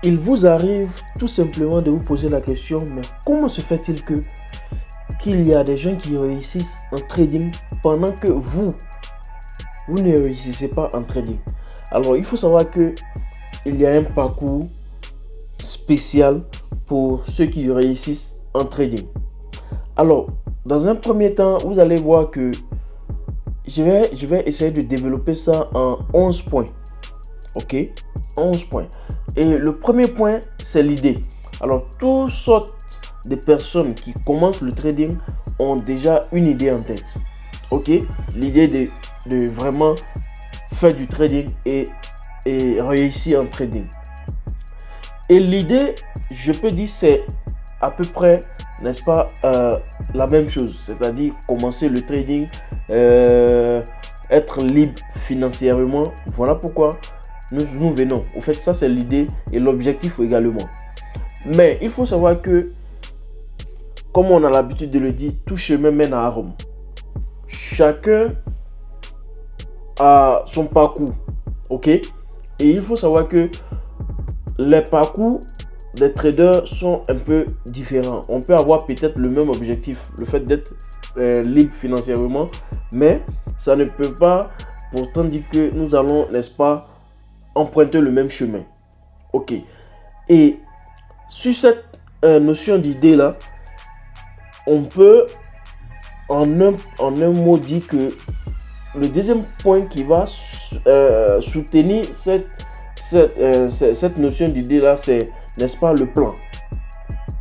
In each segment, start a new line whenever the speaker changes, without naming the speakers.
il vous arrive tout simplement de vous poser la question, mais comment se fait-il qu'il y a des gens qui réussissent en trading pendant que vous ne réussissez pas en trading? Alors, il faut savoir que il y a un parcours spécial pour ceux qui réussissent en trading. Alors, dans un premier temps, vous allez voir que je vais essayer de développer ça en 11 points. Ok, 11 points. Et le premier point, c'est l'idée. Alors, toutes sortes de personnes qui commencent le trading ont déjà une idée en tête. Ok, l'idée de vraiment faire du trading et réussir en trading. Et l'idée, je peux dire, c'est à peu près, n'est-ce pas, la même chose. C'est-à-dire commencer le trading, être libre financièrement. Voilà pourquoi nous venons. Au fait, ça c'est l'idée et l'objectif également. Mais il faut savoir que, comme on a l'habitude de le dire, tout chemin mène à Rome. Chacun a son parcours. Ok? Et il faut savoir que les parcours des traders sont un peu différents. On peut avoir peut-être le même objectif, le fait d'être libre financièrement, mais ça ne peut pas pourtant dire que nous allons, n'est-ce pas, emprunter le même chemin. Ok. Et sur cette notion d'idée là, on peut en un mot dire que le deuxième point qui va soutenir cette notion d'idée là, c'est, n'est-ce pas, le plan.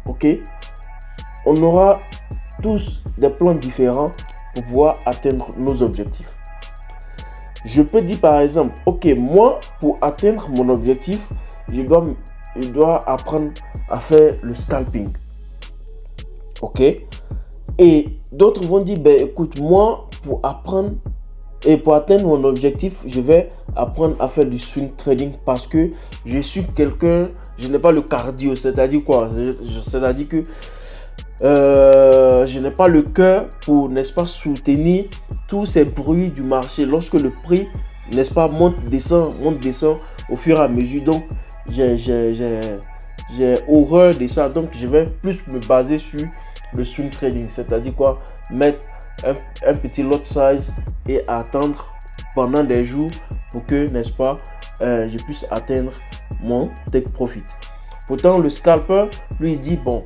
Ok, on aura tous des plans différents pour pouvoir atteindre nos objectifs. Je peux dire par exemple, ok, moi pour atteindre mon objectif, je dois apprendre à faire le scalping. Ok, et d'autres vont dire, ben écoute, moi pour apprendre et pour atteindre mon objectif, je vais apprendre à faire du swing trading parce que je suis quelqu'un, je n'ai pas le cardio. C'est-à-dire quoi? C'est-à-dire que je n'ai pas le cœur pour, n'est-ce pas, soutenir tous ces bruits du marché lorsque le prix, n'est-ce pas, monte, descend au fur et à mesure. Donc, j'ai horreur de ça. Donc, je vais plus me baser sur le swing trading. C'est-à-dire quoi? Mettre un petit lot size et attendre pendant des jours pour que, n'est-ce pas, je puisse atteindre mon take profit. Pourtant, le scalper, lui, dit, bon,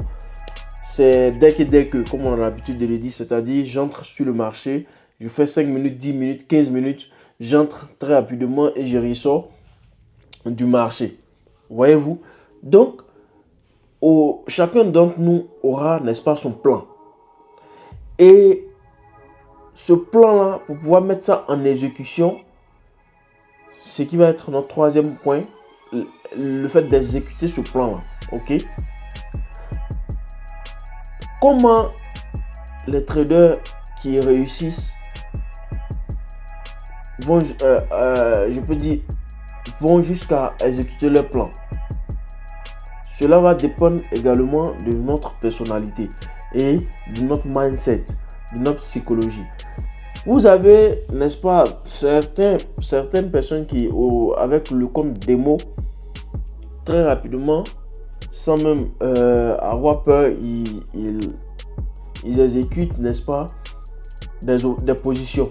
c'est dès que, comme on a l'habitude de le dire, c'est-à-dire, j'entre sur le marché, je fais 5 minutes, 10 minutes, 15 minutes, j'entre très rapidement et je ressors du marché. Voyez-vous? Donc, chacun d'entre nous aura, n'est-ce pas, son plan. Et ce plan-là, pour pouvoir mettre ça en exécution, ce qui va être notre troisième point, le fait d'exécuter ce plan-là. Ok? Comment les traders qui réussissent vont, je peux dire, vont jusqu'à exécuter leur plan? Cela va dépendre également de notre personnalité et de notre mindset, de notre psychologie. Vous avez, n'est-ce pas, certaines personnes qui, avec le compte démo, très rapidement, sans même avoir peur, ils exécutent, n'est-ce pas, des positions.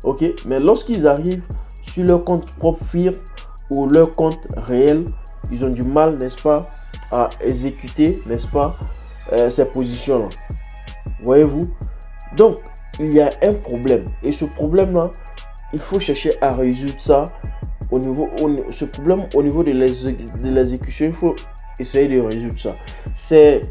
Ok, mais lorsqu'ils arrivent sur leur compte propre firme ou leur compte réel, ils ont du mal, n'est-ce pas, à exécuter, n'est-ce pas, ces positions-là. Voyez-vous? Donc, il y a un problème. Et ce problème-là, il faut chercher à résoudre ça ce problème au niveau de l'exécution. Il faut essayer de résoudre ça. C'est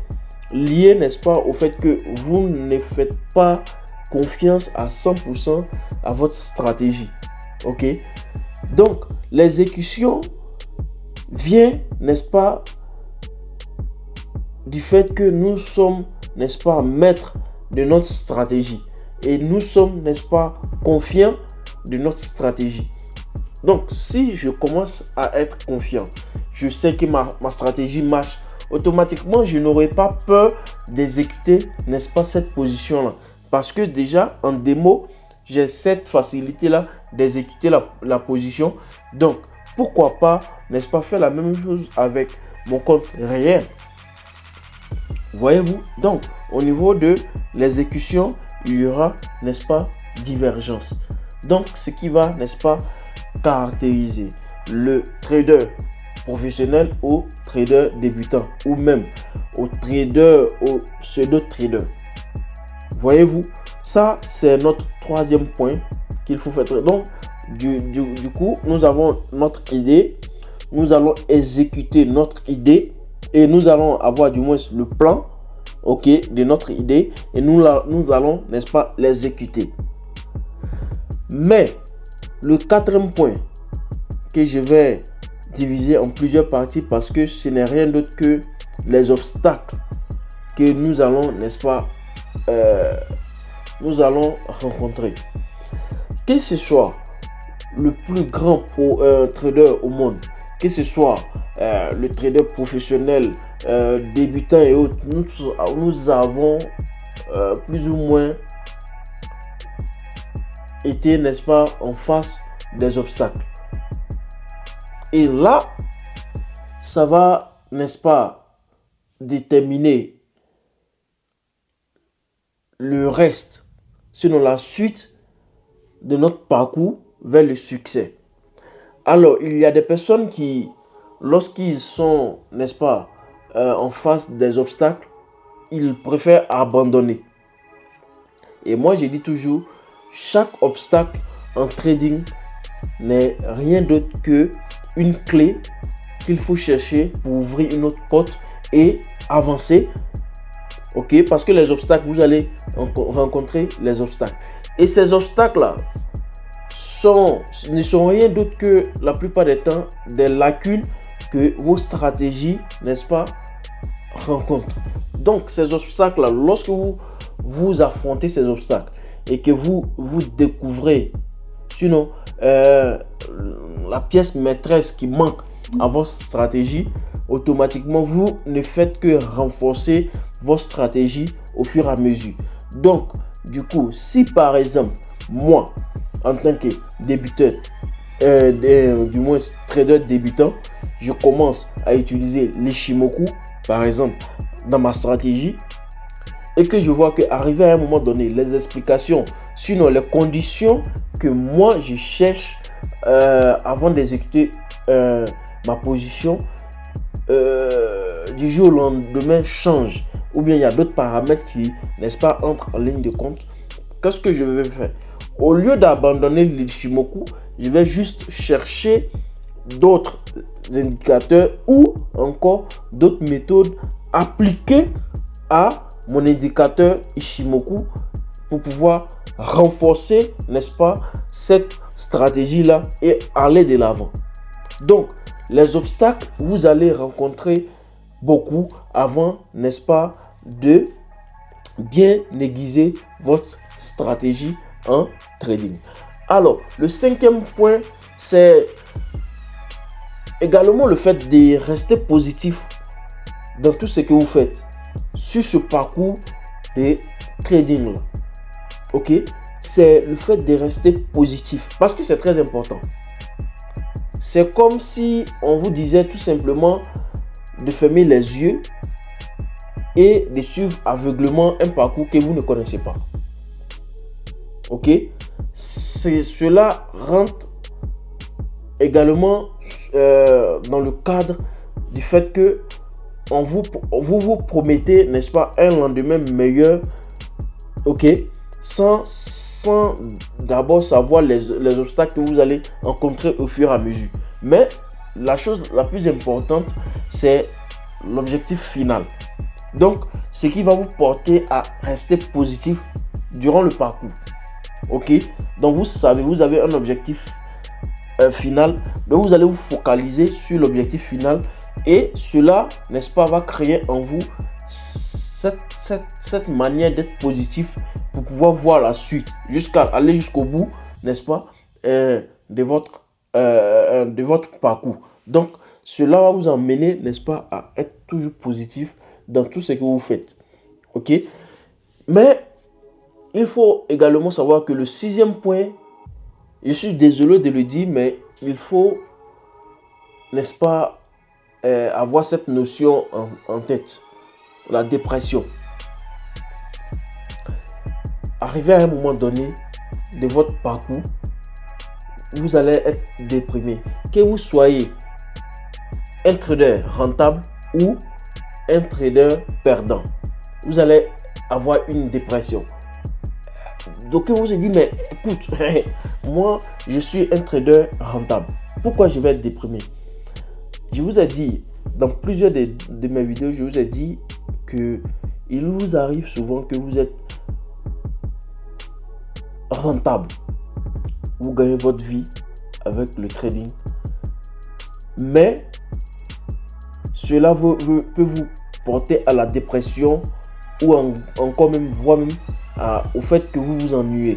lié, n'est-ce pas, au fait que vous ne faites pas confiance à 100% à votre stratégie. Ok? Donc, l'exécution vient, n'est-ce pas, du fait que nous sommes, n'est-ce pas, maîtres de notre stratégie. Et nous sommes, n'est-ce pas, confiants de notre stratégie. Donc, si je commence à être confiant, je sais que ma stratégie marche, automatiquement, je n'aurai pas peur d'exécuter, n'est-ce pas, cette position-là. Parce que déjà, en démo, j'ai cette facilité-là d'exécuter la position. Donc, pourquoi pas, n'est-ce pas, faire la même chose avec mon compte réel. Voyez-vous? Donc, au niveau de l'exécution, il y aura, n'est-ce pas, divergence. Donc, ce qui va, n'est-ce pas, caractériser le trader professionnel au trader débutant ou même au pseudo-trader. Voyez-vous? Ça, c'est notre troisième point qu'il faut faire. Donc, du coup, nous avons notre idée. Nous allons exécuter notre idée. Et nous allons avoir du moins le plan, ok, de notre idée. Et nous allons, n'est-ce pas, l'exécuter. Mais, le quatrième point que je vais diviser en plusieurs parties parce que ce n'est rien d'autre que les obstacles que nous allons, n'est-ce pas, nous allons rencontrer. Que ce soit le plus grand trader au monde, que ce soit le trader professionnel, débutant et autres, nous avons plus ou moins été, n'est-ce pas, en face des obstacles. Et là, ça va, n'est-ce pas, déterminer le reste, sinon la suite de notre parcours vers le succès. Alors, il y a des personnes qui, lorsqu'ils sont, n'est-ce pas, en face des obstacles, ils préfèrent abandonner. Et moi, je dis toujours, chaque obstacle en trading n'est rien d'autre que une clé qu'il faut chercher pour ouvrir une autre porte et avancer. Ok, parce que les obstacles, vous allez rencontrer les obstacles. Et ces obstacles-là ne sont rien d'autre que la plupart des temps des lacunes que vos stratégies, n'est-ce pas, rencontrent. Donc, ces obstacles-là, lorsque vous affrontez ces obstacles et que vous découvrez, sinon, la pièce maîtresse qui manque à votre stratégie, automatiquement, vous ne faites que renforcer votre stratégie au fur et à mesure. Donc, du coup, si par exemple, moi, en tant que débuteur, du moins trader débutant, je commence à utiliser l'Ichimoku, par exemple, dans ma stratégie, et que je vois qu'arrivé à un moment donné, les explications, sinon les conditions que moi je cherche avant d'exécuter ma position, du jour au lendemain change, ou bien il y a d'autres paramètres qui, n'est-ce pas, entrent en ligne de compte. Qu'est-ce que je vais faire? Au lieu d'abandonner l'Ichimoku, je vais juste chercher d'autres indicateurs ou encore d'autres méthodes appliquées à mon indicateur Ichimoku pour pouvoir renforcer, n'est-ce pas, cette stratégie-là et aller de l'avant. Donc, les obstacles, vous allez rencontrer beaucoup avant, n'est-ce pas, de bien aiguiser votre stratégie en trading. Alors, le cinquième point, c'est également le fait de rester positif dans tout ce que vous faites sur ce parcours de trading là. Ok, c'est le fait de rester positif parce que c'est très important. C'est comme si on vous disait tout simplement de fermer les yeux et de suivre aveuglément un parcours que vous ne connaissez pas. Ok, cela rentre également dans le cadre du fait que vous promettez, n'est-ce pas, un lendemain meilleur, ok, sans d'abord savoir les obstacles que vous allez rencontrer au fur et à mesure. Mais la chose la plus importante, c'est l'objectif final. Donc, ce qui va vous porter à rester positif durant le parcours. Ok, donc vous savez, vous avez un objectif final, donc vous allez vous focaliser sur l'objectif final et cela, n'est-ce pas, va créer en vous cette manière d'être positif pour pouvoir voir la suite, aller jusqu'au bout, n'est-ce pas, de votre parcours. Donc, cela va vous emmener, n'est-ce pas, à être toujours positif dans tout ce que vous faites. Ok, mais il faut également savoir que le sixième point, je suis désolé de le dire, mais il faut n'est-ce pas, avoir cette notion en tête, la dépression. Arrivé à un moment donné de votre parcours, vous allez être déprimé. Que vous soyez un trader rentable ou un trader perdant, vous allez avoir une dépression. Donc vous se dites, mais écoute, moi je suis un trader rentable. Pourquoi je vais être déprimé? Je vous ai dit, dans plusieurs de mes vidéos, je vous ai dit que il vous arrive souvent que vous êtes rentable. Vous gagnez votre vie avec le trading. Mais cela peut vous porter à la dépression ou encore même, voire même au fait que vous vous ennuyez.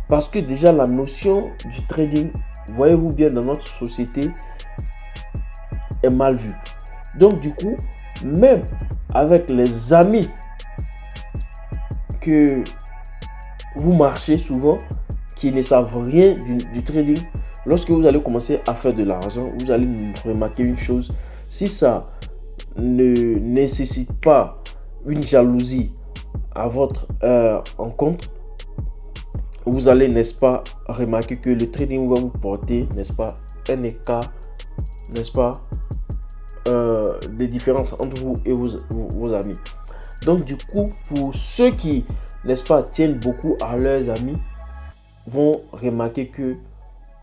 Parce que déjà la notion du trading, voyez-vous bien, dans notre société est mal vue. Donc du coup, même avec les amis que vous marchez souvent, qui ne savent rien du trading, lorsque vous allez commencer à faire de l'argent, vous allez remarquer une chose. Si ça ne nécessite pas une jalousie à votre encontre, vous allez, n'est-ce pas, remarquer que le trading va vous porter, n'est-ce pas, un écart, n'est-ce pas, des différences entre vous et vos amis. Donc du coup, pour ceux qui, n'est-ce pas, tiennent beaucoup à leurs amis, vont remarquer que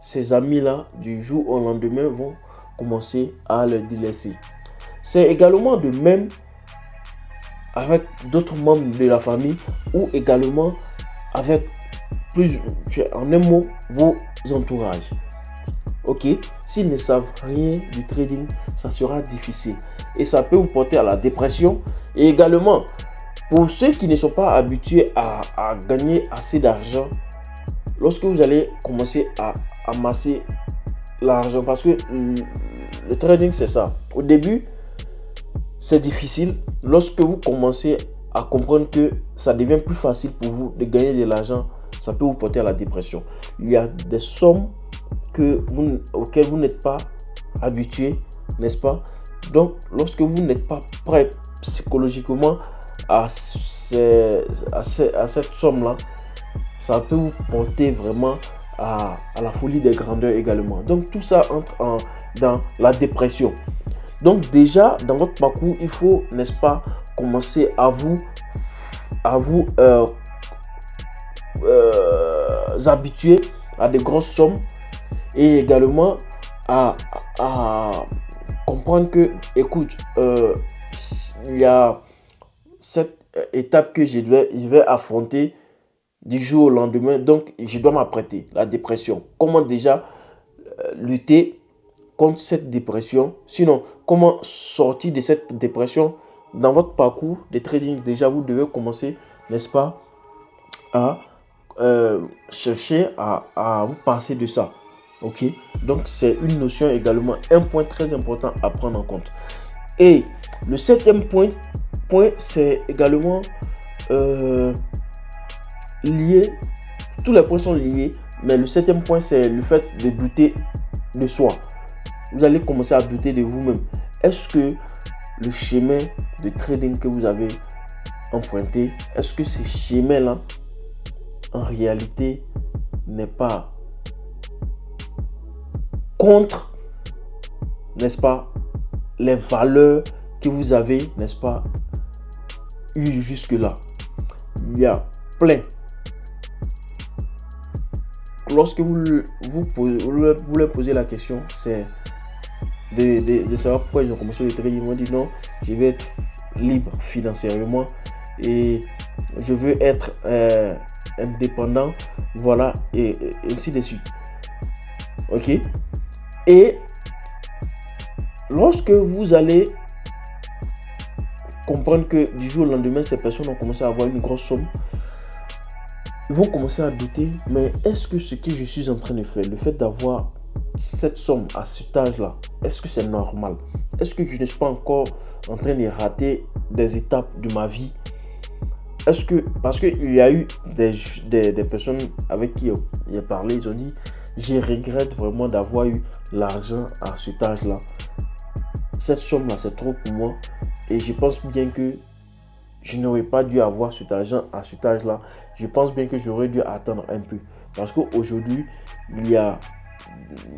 ces amis-là, du jour au lendemain, vont commencer à les délaisser. C'est également de même avec d'autres membres de la famille ou également avec en un mot, vos entourages. Ok, s'ils ne savent rien du trading, ça sera difficile et ça peut vous porter à la dépression. Et également, pour ceux qui ne sont pas habitués à gagner assez d'argent, lorsque vous allez commencer à amasser l'argent, parce que le trading c'est ça. Au début, c'est difficile. Lorsque vous commencez à comprendre que ça devient plus facile pour vous de gagner de l'argent, ça peut vous porter à la dépression. Il y a des sommes auxquelles vous n'êtes pas habitué, n'est-ce pas? Donc, lorsque vous n'êtes pas prêt psychologiquement à cette somme-là, ça peut vous porter vraiment à la folie des grandeurs également. Donc, tout ça entre dans la dépression. Donc, déjà, dans votre parcours, il faut, n'est-ce pas, commencer à vous habituer à des grosses sommes et également à comprendre que, écoute, il y a cette étape que je vais affronter du jour au lendemain, donc je dois m'apprêter. La dépression, comment déjà lutter contre cette dépression, sinon comment sortir de cette dépression. Dans votre parcours de trading, déjà vous devez commencer, n'est-ce pas, à chercher à vous passer de ça. Ok, donc c'est une notion également, un point très important à prendre en compte. Et le septième point c'est également lié, tous les points sont liés, mais le septième point c'est le fait de douter de soi. Vous allez commencer à douter de vous-même. Est-ce que le chemin de trading que vous avez emprunté, est-ce que ce chemin-là en réalité n'est pas contre, n'est-ce pas, les valeurs que vous avez, n'est-ce pas, eues jusque-là? Il y a plein. Lorsque vous leur posez la question, c'est de savoir pourquoi ils ont commencé le trading. Ils m'ont dit non, je vais être libre financièrement et je veux être indépendant, voilà, et ainsi de suite. Ok. Et lorsque vous allez comprendre que du jour au lendemain, ces personnes ont commencé à avoir une grosse somme, ils vont commencer à douter, mais est-ce que ce que je suis en train de faire, le fait d'avoir cette somme à cet âge-là, est-ce que c'est normal? Est-ce que je ne suis pas encore en train de rater des étapes de ma vie? Est-ce que, parce qu'il y a eu des personnes avec qui j'ai parlé, ils ont dit, je regrette vraiment d'avoir eu l'argent à cet âge-là. Cette somme-là, c'est trop pour moi. Et je pense bien que je n'aurais pas dû avoir cet argent à cet âge-là. Je pense bien que j'aurais dû attendre un peu. Parce qu'aujourd'hui, il y a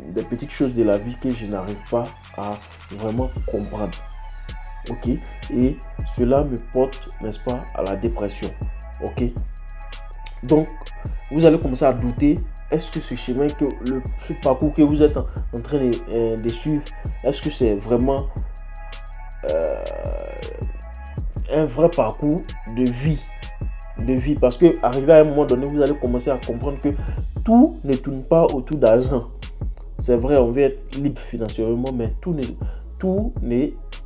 des petites choses de la vie que je n'arrive pas à vraiment comprendre. Ok? Et cela me porte, n'est-ce pas, à la dépression. Ok? Donc, vous allez commencer à douter. Est-ce que ce chemin, ce parcours que vous êtes en train de suivre, est-ce que c'est vraiment un vrai parcours de vie? Parce que arrivé à un moment donné, vous allez commencer à comprendre que tout ne tourne pas autour d'argent. C'est vrai, on veut être libre financièrement, mais tout ne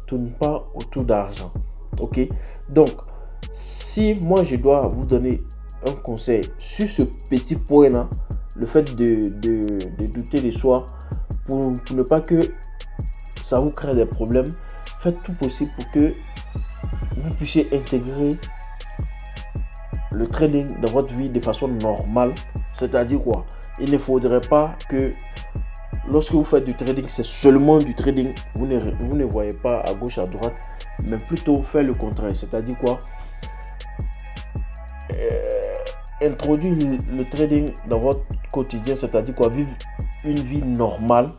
tourne pas autour d'argent. Ok? Donc, si moi je dois vous donner un conseil sur ce petit point-là, le fait de douter de soi, pour ne pas que ça vous crée des problèmes, faites tout possible pour que vous puissiez intégrer le trading dans votre vie de façon normale. C'est-à-dire quoi? Il ne faudrait pas que lorsque vous faites du trading, c'est seulement du trading. Vous ne voyez pas à gauche, à droite, mais plutôt faire le contraire. C'est-à-dire quoi? Introduire le trading dans votre quotidien, c'est-à-dire quoi? Vivre une vie normale.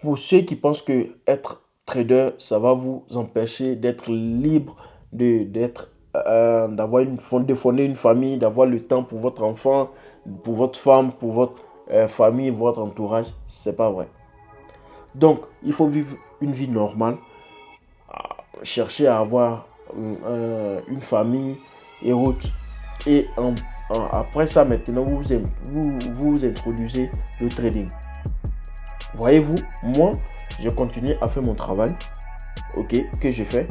Pour ceux qui pensent que être trader, ça va vous empêcher d'être libre, d'avoir de fonder une famille, d'avoir le temps pour votre enfant, pour votre femme, pour votre famille, votre entourage, c'est pas vrai. Donc, il faut vivre une vie normale, chercher à avoir une famille et autres. Et après ça, maintenant, vous introduisez le trading. Voyez-vous, moi, je continue à faire mon travail, ok, que je fais.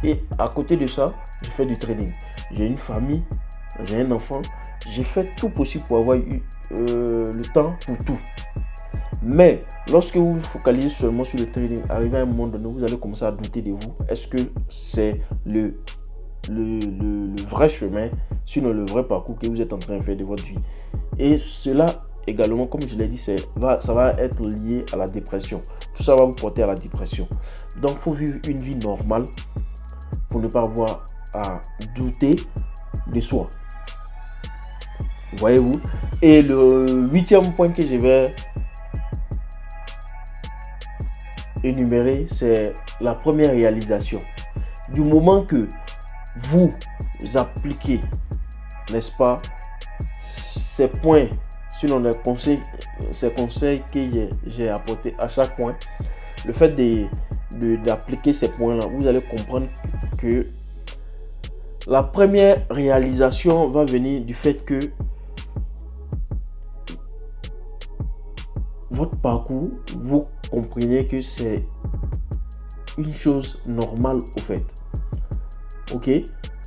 Et à côté de ça, je fais du trading. J'ai une famille, j'ai un enfant. J'ai fait tout possible pour avoir eu le temps pour tout. Mais lorsque vous vous focalisez seulement sur le trading, arrivé à un moment donné, vous allez commencer à douter de vous. Est-ce que c'est le vrai chemin, sinon le vrai parcours que vous êtes en train de faire de votre vie? Et cela également, comme je l'ai dit, ça va être lié à la dépression. Tout ça va vous porter à la dépression. Donc, il faut vivre une vie normale pour ne pas avoir à douter de soi. Voyez-vous? Et le 8e point que je vais énumérer, c'est la première réalisation. Du moment que vous appliquez, n'est-ce pas, ces points, sinon ces conseils que j'ai apportés à chaque point, le fait d'appliquer ces points-là, vous allez comprendre que la première réalisation va venir du fait que votre parcours, vous comprenez que c'est une chose normale au fait. Ok?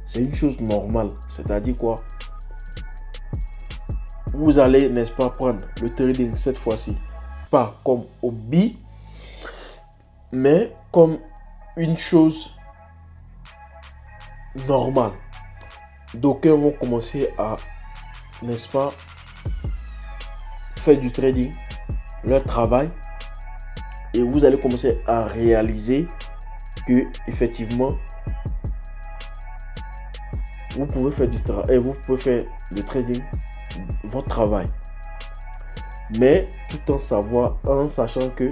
C'est une chose normale. C'est-à-dire quoi? Vous allez, n'est-ce pas, prendre le trading cette fois-ci, pas comme hobby, mais comme une chose normale. D'aucuns vont commencer à, n'est-ce pas, faire du trading leur travail, et vous allez commencer à réaliser que effectivement vous pouvez faire du travail et vous pouvez faire le trading votre travail, mais tout en sachant que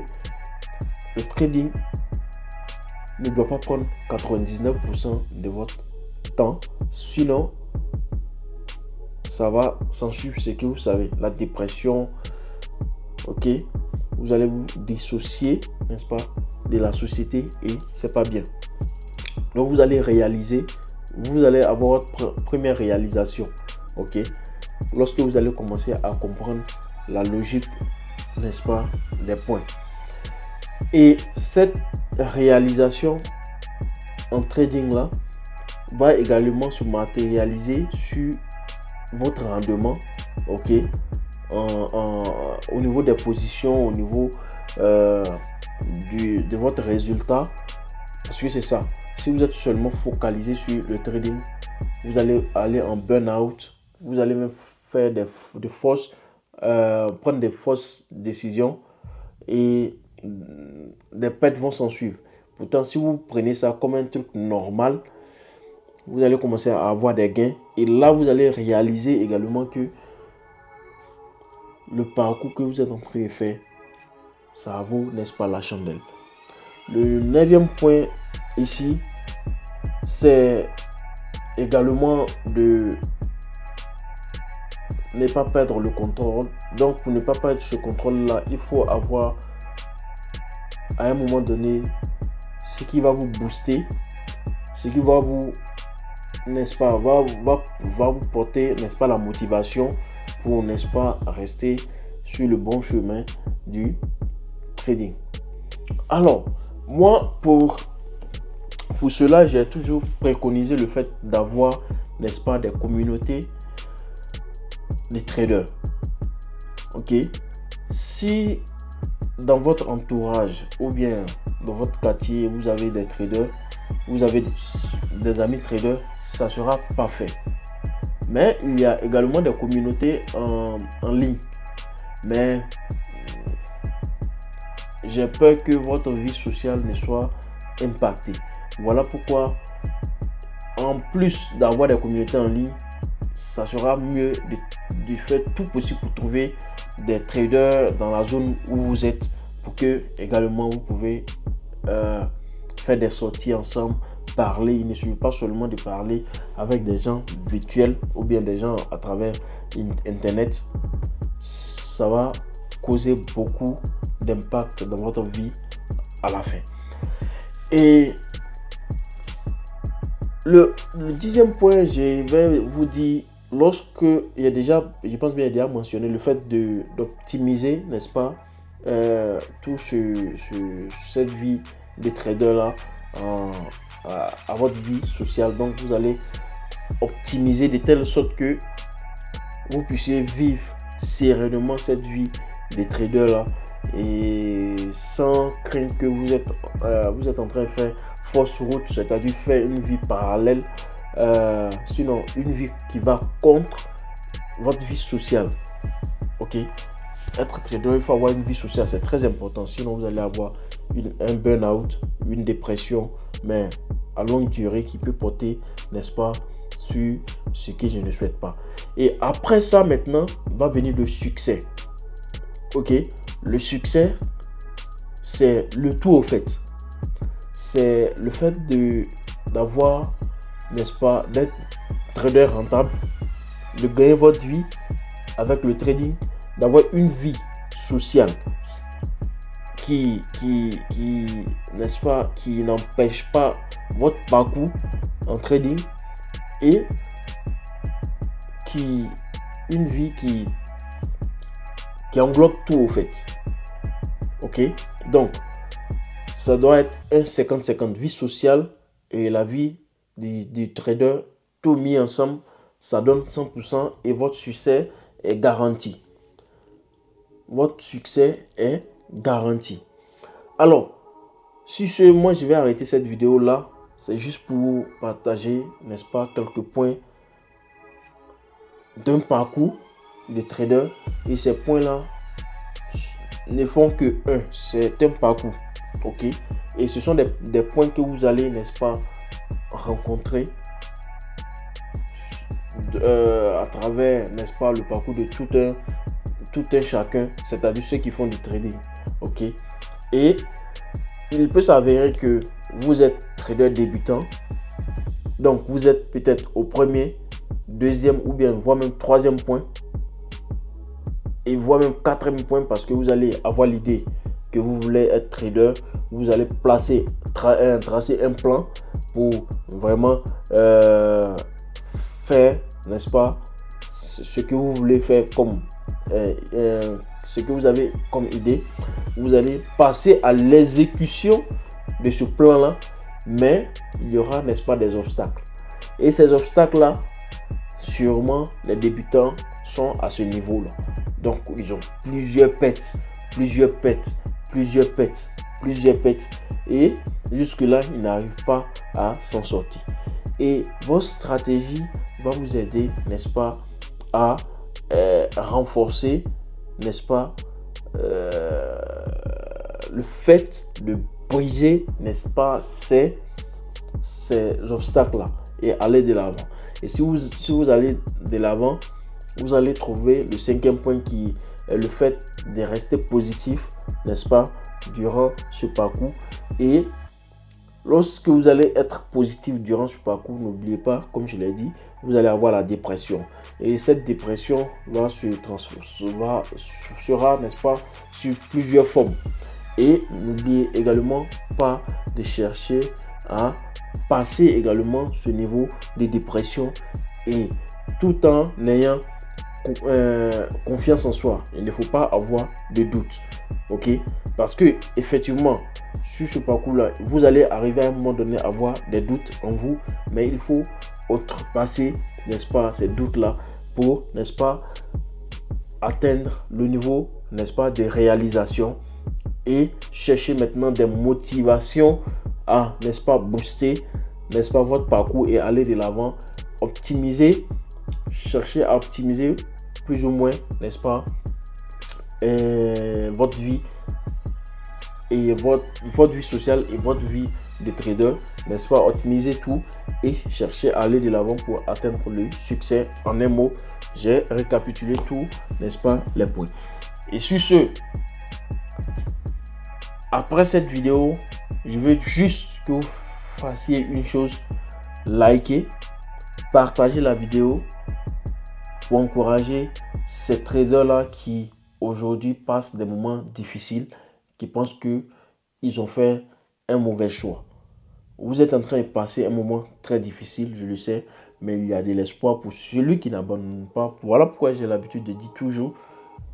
le trading ne doit pas prendre 99% de votre temps, sinon ça va s'en suivre ce que vous savez, la dépression. Ok, vous allez vous dissocier, n'est-ce pas, de la société, et c'est pas bien. Donc vous allez réaliser, vous allez avoir votre première réalisation. Ok, lorsque vous allez commencer à comprendre la logique, n'est-ce pas, des points. Et cette réalisation en trading là va également se matérialiser sur votre rendement. Ok, au niveau des positions, au niveau de votre résultat, parce que c'est ça. Si vous êtes seulement focalisé sur le trading, vous allez aller en burn-out, vous allez même faire de fausses prendre des fausses décisions et des pertes vont s'en suivre. Pourtant, si vous prenez ça comme un truc normal, vous allez commencer à avoir des gains. Et là, vous allez réaliser également que le parcours que vous êtes en train de faire, ça vaut, n'est-ce pas, la chandelle. Le 9e point ici, c'est également de ne pas perdre le contrôle. Donc, pour ne pas perdre ce contrôle-là, il faut avoir à un moment donné ce qui va vous booster, ce qui va vous, n'est-ce pas, va vous porter, n'est-ce pas, la motivation pour, n'est-ce pas, rester sur le bon chemin du trading. Alors, moi, pour cela, j'ai toujours préconisé le fait d'avoir, n'est-ce pas, des communautés de traders. Ok, si dans votre entourage ou bien dans votre quartier, vous avez des traders, vous avez des amis traders, ça sera parfait. Mais il y a également des communautés en ligne. Mais j'ai peur que votre vie sociale ne soit impactée. Voilà pourquoi, en plus d'avoir des communautés en ligne, ça sera mieux de faire tout possible pour trouver des traders dans la zone où vous êtes, pour que également vous pouvez faire des sorties ensemble, parler. Il ne suffit pas seulement de parler avec des gens virtuels ou bien des gens à travers internet. Ça va causer beaucoup d'impact dans votre vie à la fin. Et le 10e point, je vais vous dire, lorsque il y a déjà, je pense bien, il y a déjà mentionné le fait d'optimiser, n'est-ce pas, tout cette vie de trader là à votre vie sociale. Donc vous allez optimiser de telle sorte que vous puissiez vivre sereinement cette vie de trader là et sans craindre que vous êtes en train de faire fausse route, c'est-à-dire faire une vie parallèle, sinon une vie qui va contre votre vie sociale. Ok, être trader, il faut avoir une vie sociale, c'est très important, sinon vous allez avoir un burn-out, une dépression, mais à longue durée qui peut porter, n'est-ce pas, sur ce que je ne souhaite pas. Et après ça, maintenant va venir le succès. Ok, le succès, c'est le tout au fait. C'est le fait d'avoir, n'est-ce pas, d'être trader rentable, de gagner votre vie avec le trading, d'avoir une vie sociale qui n'est-ce pas, qui n'empêche pas votre parcours en trading, et une vie qui englobe tout au fait. Ok, donc ça doit être un 50-50, vie sociale et la vie du trader, tout mis ensemble, ça donne 100% et votre succès est garanti. Votre succès est garanti. Alors, moi je vais arrêter cette vidéo là. C'est juste pour partager, n'est-ce pas, quelques points d'un parcours de trader. Et ces points là ne font que un, c'est un parcours. Ok, et ce sont des points que vous allez, n'est-ce pas, rencontrer à travers, n'est-ce pas, le parcours de tout un chacun, c'est-à-dire ceux qui font du trading. Ok, et il peut s'avérer que vous êtes trader débutant, donc vous êtes peut-être au premier, deuxième ou bien voire même troisième point, et voire même quatrième point, parce que vous allez avoir l'idée que vous voulez être trader. Vous allez tracer un plan pour vraiment faire, n'est-ce pas, ce que vous voulez faire, comme ce que vous avez comme idée. Vous allez passer à l'exécution de ce plan là, mais il y aura, n'est-ce pas, des obstacles, et ces obstacles là, sûrement les débutants sont à ce niveau là, donc ils ont plusieurs pets, et jusque là ils n'arrivent pas à s'en sortir. Et votre stratégie va vous aider, n'est-ce pas, à renforcer n'est-ce pas, le fait de briser, n'est-ce pas, ces obstacles-là et aller de l'avant. Et si vous allez de l'avant, vous allez trouver le 5e point qui est le fait de rester positif, n'est-ce pas, durant ce parcours. Et lorsque vous allez être positif durant ce parcours, n'oubliez pas, comme je l'ai dit, vous allez avoir la dépression. Et cette dépression sera, n'est-ce pas, sur plusieurs formes. Et n'oubliez également pas de chercher à passer également ce niveau de dépression et tout en ayant confiance en soi. Il ne faut pas avoir de doute, ok? Parce que effectivement, sur ce parcours-là, vous allez arriver à un moment donné à avoir des doutes en vous, mais il faut outrepasser, n'est-ce pas, ces doutes-là pour, n'est-ce pas, atteindre le niveau, n'est-ce pas, de réalisation et chercher maintenant des motivations à, n'est-ce pas, booster, n'est-ce pas, votre parcours et aller de l'avant, optimiser, chercher à optimiser plus ou moins, n'est-ce pas, votre vie et votre vie sociale et votre vie de trader, n'est-ce pas, optimiser tout et chercher à aller de l'avant pour atteindre le succès. En un mot, j'ai récapitulé tout, n'est-ce pas, les points. Et sur ce, après cette vidéo, je veux juste que vous fassiez une chose: liker, partager la vidéo pour encourager ces traders là qui aujourd'hui passent des moments difficiles, qui pensent que ils ont fait un mauvais choix. Vous êtes en train de passer un moment très difficile, je le sais, mais il y a de l'espoir pour celui qui n'abandonne pas. Voilà pourquoi j'ai l'habitude de dire toujours,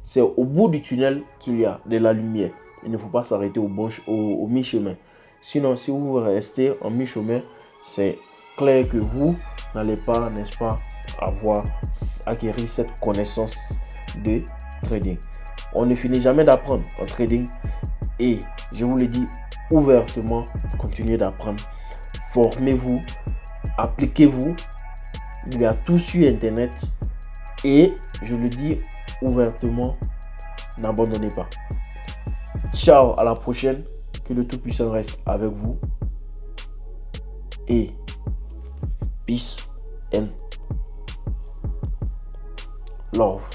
c'est au bout du tunnel qu'il y a de la lumière. Il ne faut pas s'arrêter au mi-chemin. Sinon, si vous restez en mi-chemin, c'est clair que vous n'allez pas, n'est-ce pas, acquérir cette connaissance de trading. On ne finit jamais d'apprendre en trading. Et je vous le dis ouvertement, continuez d'apprendre. Formez-vous, appliquez-vous. Il y a tout sur Internet. Et je le dis ouvertement, n'abandonnez pas. Ciao, à la prochaine. Que le Tout-Puissant reste avec vous. Et peace and love.